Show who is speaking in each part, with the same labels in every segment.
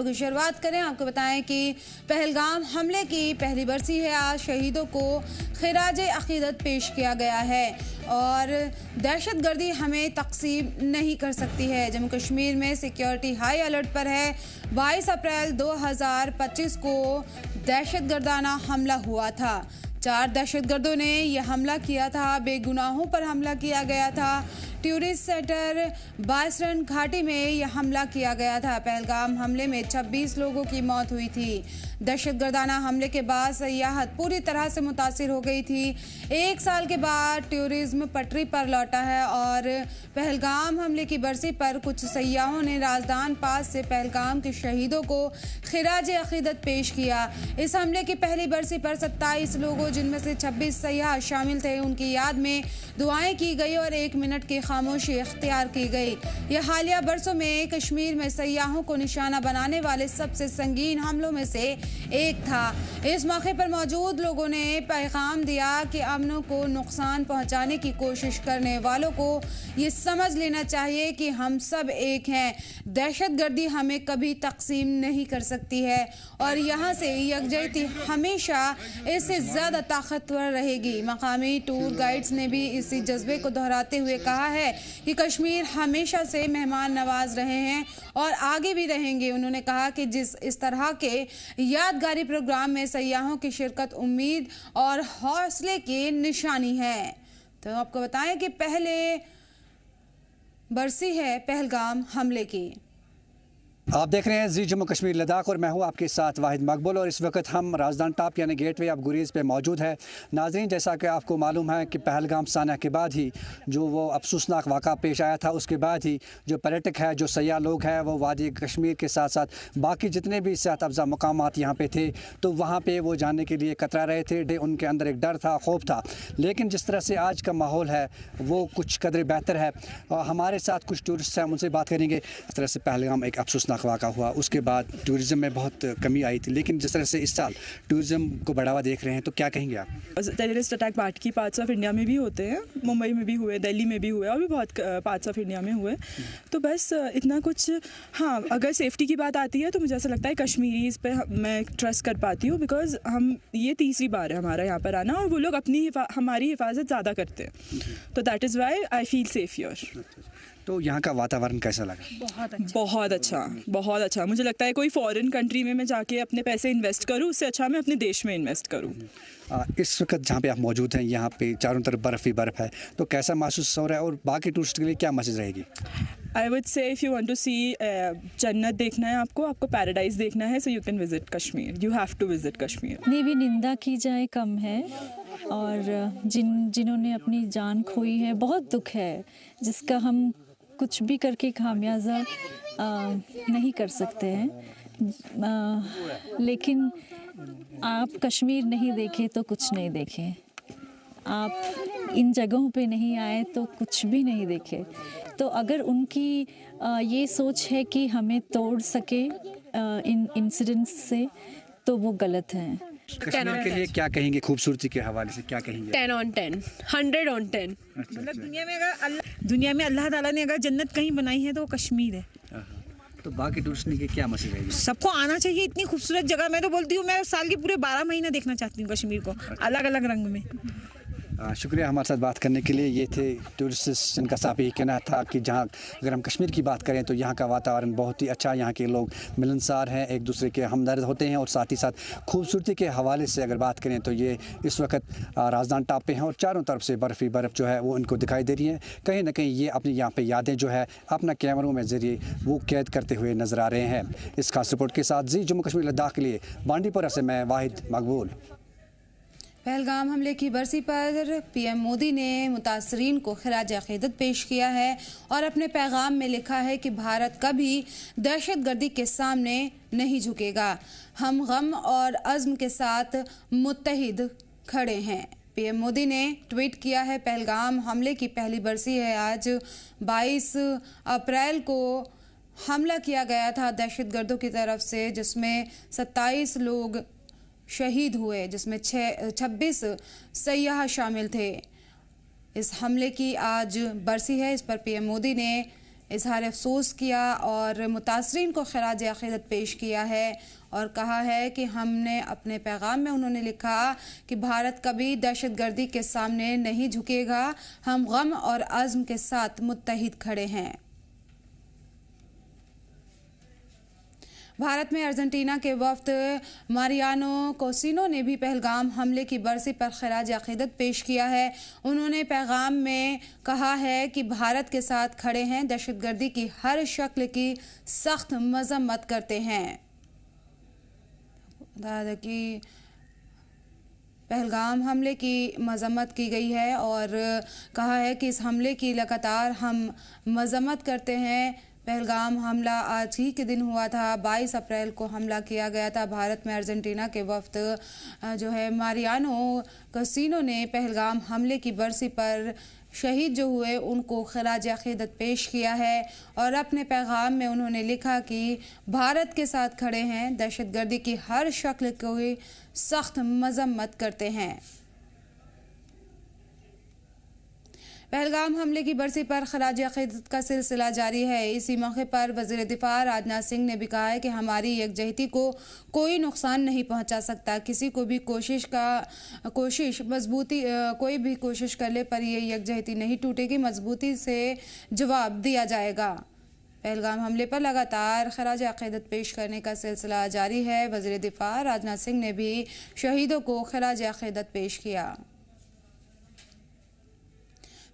Speaker 1: की शुरुआत करें। आपको बताएं कि पहलगाम हमले की पहली बरसी है। आज शहीदों को खिराज अकीदत पेश किया गया है और दहशतगर्दी हमें तकसीम नहीं कर सकती है। जम्मू कश्मीर में सिक्योरिटी हाई अलर्ट पर है। 22 अप्रैल 2025 को दहशतगर्दाना हमला हुआ था। 4 दहशतगर्दों ने यह हमला किया था। बेगुनाहों पर हमला किया गया था। टूरिस्ट सेंटर बासरन घाटी में यह हमला किया गया था। पहलगाम हमले में 26 लोगों की मौत हुई थी। दहशतगर्दाना हमले के बाद सयाहत पूरी तरह से मुतासिर हो गई थी। 1 साल के बाद टूरिज्म पटरी पर लौटा है और पहलगाम हमले की बरसी पर कुछ सयाहों ने राजदान पास से पहलगाम के शहीदों को खिराज अकीदत पेश किया। इस हमले की पहली बरसी पर 27 लोगों, जिनमें से 26 सयाह शामिल थे, उनकी याद में दुआएं की गई और 1 मिनट की खामोशी इख्तियार की गई। यह हालिया बरसों में कश्मीर में सयाहों को निशाना बनाने वाले सबसे संगीन हमलों में से एक था। इस मौके पर मौजूद लोगों ने पैगाम दिया कि अमन को नुकसान पहुंचाने की कोशिश करने वालों को ये समझ लेना चाहिए कि हम सब एक हैं। दहशतगर्दी हमें कभी तकसीम नहीं कर सकती है और यहाँ से यकजहती हमेशा इससे ज़्यादा ताकतवर रहेगी। मकामी टूर गाइड्स ने भी इसी जज्बे को दोहराते हुए कहा है कि कश्मीर हमेशा से मेहमान नवाज रहे हैं और आगे भी रहेंगे। उन्होंने कहा कि इस तरह के यादगारी प्रोग्राम में सयाहों की शिरकत उम्मीद और हौसले की निशानी है। तो आपको बताएं कि पहले बरसी है पहलगाम हमले की।
Speaker 2: आप देख रहे हैं जी जम्मू कश्मीर लद्दाख और मैं हूं आपके साथ वाहिद मकबूल और इस वक्त हम राजदान टॉप यानी गेटवे ऑफ गुरेज पे मौजूद है। नाजरीन, जैसा कि आपको मालूम है कि पहलगाम साना के बाद ही जो वो अफसोसनाक वाक़ा पेश आया था, उसके बाद ही जो पर्यटक है, जो सयाह लोग हैं, वो वादी कश्मीर के साथ साथ बाकी जितने भी सेहत अफजा मकामात यहाँ पे थे, तो वहाँ पे वो जाने के लिए कतरा रहे थे। उनके अंदर एक डर था, खौफ था। लेकिन जिस तरह से आज का माहौल है वो कुछ कदर बेहतर है। और हमारे साथ कुछ टूरिस्ट हैं, उनसे बात करेंगे। इस तरह से पहलगाम एक अफसोसनाक वाक़ा हुआ, उसके बाद टूरिज़्म में बहुत कमी आई थी, लेकिन जिस तरह से इस साल टूरिज़्म को बढ़ावा देख रहे हैं, तो क्या कहेंगे आप?
Speaker 3: टेररिस्ट अटैक बाकी पार्ट्स ऑफ इंडिया में भी होते हैं, मुंबई में भी हुए, दिल्ली में भी हुए और भी बहुत पार्ट्स ऑफ इंडिया में हुए। तो बस इतना कुछ, हाँ, अगर सेफ्टी की बात आती है तो मुझे ऐसा लगता है कश्मीरीज़ पे मैं ट्रस्ट कर पाती हूँ, बिकॉज हम ये तीसरी बार है हमारा यहाँ पर आना और वो लोग हमारी हिफाजत ज़्यादा करते हैं, तो that is why I feel safe here.
Speaker 2: तो यहाँ का वातावरण कैसा लगा? बहुत अच्छा। मुझे लगता है कोई फॉरेन कंट्री में मैं जाके अपने पैसे इन्वेस्ट करूँ, उससे अच्छा मैं अपने देश में इन्वेस्ट करूँ। इस वक्त जहाँ पे आप मौजूद हैं, यहाँ पे चारों तरफ बर्फ़ ही बर्फ़ है, तो कैसा महसूस हो रहा है और बाकी टूरिस्ट के लिए क्या मैसेज रहेगी?
Speaker 3: I would say if you want to see जन्नत देखना है, आपको पैराडाइज देखना है, so you can visit Kashmir, you have to visit Kashmir.
Speaker 4: इतनी भी निंदा की जाए कम है और जिन्होंने अपनी जान खोई है, बहुत दुख है, जिसका हम कुछ भी करके खामियाजा नहीं कर सकते हैं। लेकिन आप कश्मीर नहीं देखे तो कुछ नहीं देखे, आप इन जगहों पे नहीं आए तो कुछ भी नहीं देखे। तो अगर उनकी ये सोच है कि हमें तोड़ सके इन इंसिडेंट्स से, तो वो गलत है।
Speaker 2: कश्मीर के लिए क्या कहेंगे? खूबसूरती के हवाले से क्या कहेंगे?
Speaker 5: 10 on 10, 100 on 10।
Speaker 6: मतलब दुनिया में अल्लाह ताला ने अगर जन्नत कहीं बनाई है तो वो कश्मीर है।
Speaker 2: तो बाकी टूरिस्ट के क्या मैसेज रहेगी?
Speaker 6: सबको आना चाहिए, इतनी खूबसूरत जगह। मैं तो बोलती हूँ, मैं साल के पूरे 12 महीने देखना चाहती हूँ कश्मीर को, अलग अलग रंग में।
Speaker 2: शुक्रिया हमारे साथ बात करने के लिए। ये थे टूरिस्ट जिनका साफ यही कहना था कि जहाँ अगर हम कश्मीर की बात करें तो यहाँ का वातावरण बहुत ही अच्छा, यहाँ के लोग मिलनसार हैं, एक दूसरे के हमदर्द होते हैं और साथ ही साथ खूबसूरती के हवाले से अगर बात करें तो ये इस वक्त राजदान टॉप पे हैं और चारों तरफ से बर्फ़ ही बर्फ़ जो है वो इनको दिखाई दे रही है। कहीं ना कहीं ये अपनी यहाँ पे यादें जो है अपना कैमरों में ज़रिए वो कैद करते हुए नज़र आ रहे हैं। इस खास रिपोर्ट के साथ जी जम्मू कश्मीर लद्दाख के लिए बांडीपोरा से मैं वाहिद मकबूल।
Speaker 1: पहलगाम हमले की बरसी पर पीएम मोदी ने मुतासरीन को खिराज अकीदत पेश किया है और अपने पैगाम में लिखा है कि भारत कभी दहशतगर्दी के सामने नहीं झुकेगा। हम गम और अज़्म के साथ मुत्तहिद खड़े हैं। पीएम मोदी ने ट्वीट किया है, पहलगाम हमले की पहली बरसी है आज। 22 अप्रैल को हमला किया गया था दहशतगर्दों की तरफ से, जिसमें 27 लोग शहीद हुए, जिसमें 26 सयाह शामिल थे। इस हमले की आज बरसी है। इस पर पीएम मोदी ने इजहार अफसोस किया और मुतासरीन को खराज अक़ीदत पेश किया है और कहा है कि हमने अपने पैगाम में उन्होंने लिखा कि भारत कभी दहशतगर्दी के सामने नहीं झुकेगा, हम गम और अज़्म के साथ मुत्तहिद खड़े हैं। भारत में अर्जेंटीना के वफ्द मारियानो कोसिनो ने भी पहलगाम हमले की बरसी पर खराज अक़ीदत पेश किया है। उन्होंने पैगाम में कहा है कि भारत के साथ खड़े हैं, दहशतगर्दी की हर शक्ल की सख्त मजम्मत करते हैं। कि पहलगाम हमले की मजम्मत की गई है और कहा है कि इस हमले की लगातार हम मजम्मत करते हैं। पहलगाम हमला आज ही के दिन हुआ था, 22 अप्रैल को हमला किया गया था। भारत में अर्जेंटीना के वफ्द जो है मारियानो कोसिनो ने पहलगाम हमले की बरसी पर शहीद जो हुए उनको खराज अक़ीदत पेश किया है और अपने पैगाम में उन्होंने लिखा कि भारत के साथ खड़े हैं, दहशतगर्दी की हर शक्ल की सख्त मजम्मत करते हैं। पहलगाम हमले की बरसी पर खराज अक़ीदत का सिलसिला जारी है। इसी मौके पर वज़ीर दिफ़ा राजनाथ सिंह ने भी कहा है कि हमारी यकजहती को कोई नुकसान नहीं पहुंचा सकता। किसी को भी कोई भी कोशिश कर ले पर ये यकजहती नहीं टूटेगी, मजबूती से जवाब दिया जाएगा। पहलगाम हमले पर लगातार खराज अक़ीदत पेश करने का सिलसिला जारी है। वज़ीर दिफ़ा राजनाथ सिंह ने भी शहीदों को खराज अक़ीदत पेश किया।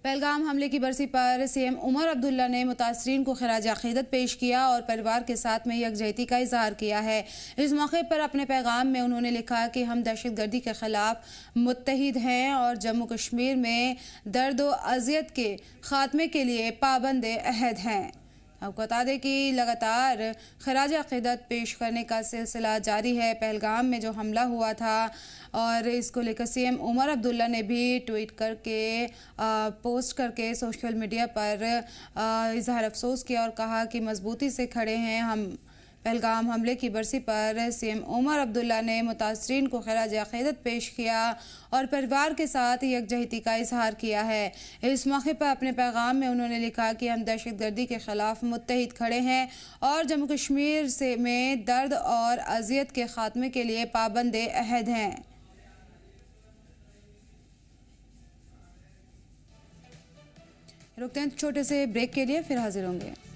Speaker 1: पहलगाम हमले की बरसी पर सीएम उमर अब्दुल्ला ने मुतासरीन को खराज अक़ीदत पेश किया और परिवार के साथ में यकजहती का इजहार किया है। इस मौके पर अपने पैगाम में उन्होंने लिखा कि हम दहशतगर्दी के ख़िलाफ़ मुत्तहिद हैं और जम्मू कश्मीर में दर्द व अज़ियत के ख़ात्मे के लिए पाबंद अहद हैं। आपको बता दें कि लगातार खराज अक़ीदत पेश करने का सिलसिला जारी है। पहलगाम में जो हमला हुआ था और इसको लेकर सीएम उमर अब्दुल्ला ने भी ट्वीट करके पोस्ट करके सोशल मीडिया पर इजहार अफसोस किया और कहा कि मजबूती से खड़े हैं हम। पहलगाम हमले की बरसी पर सीएम उमर अब्दुल्ला ने मुतासरीन को खराज अक़ीदत पेश किया और परिवार के साथ यकजहती का इजहार किया है। इस मौके पर अपने पैगाम में उन्होंने लिखा कि हम दहशतगर्दी के ख़िलाफ़ मुत्तहिद खड़े हैं और जम्मू कश्मीर में दर्द और अज़ियत के ख़ात्मे के लिए पाबंद अहद हैं। रुकते हैं छोटे से ब्रेक के लिए, फिर हाजिर होंगे।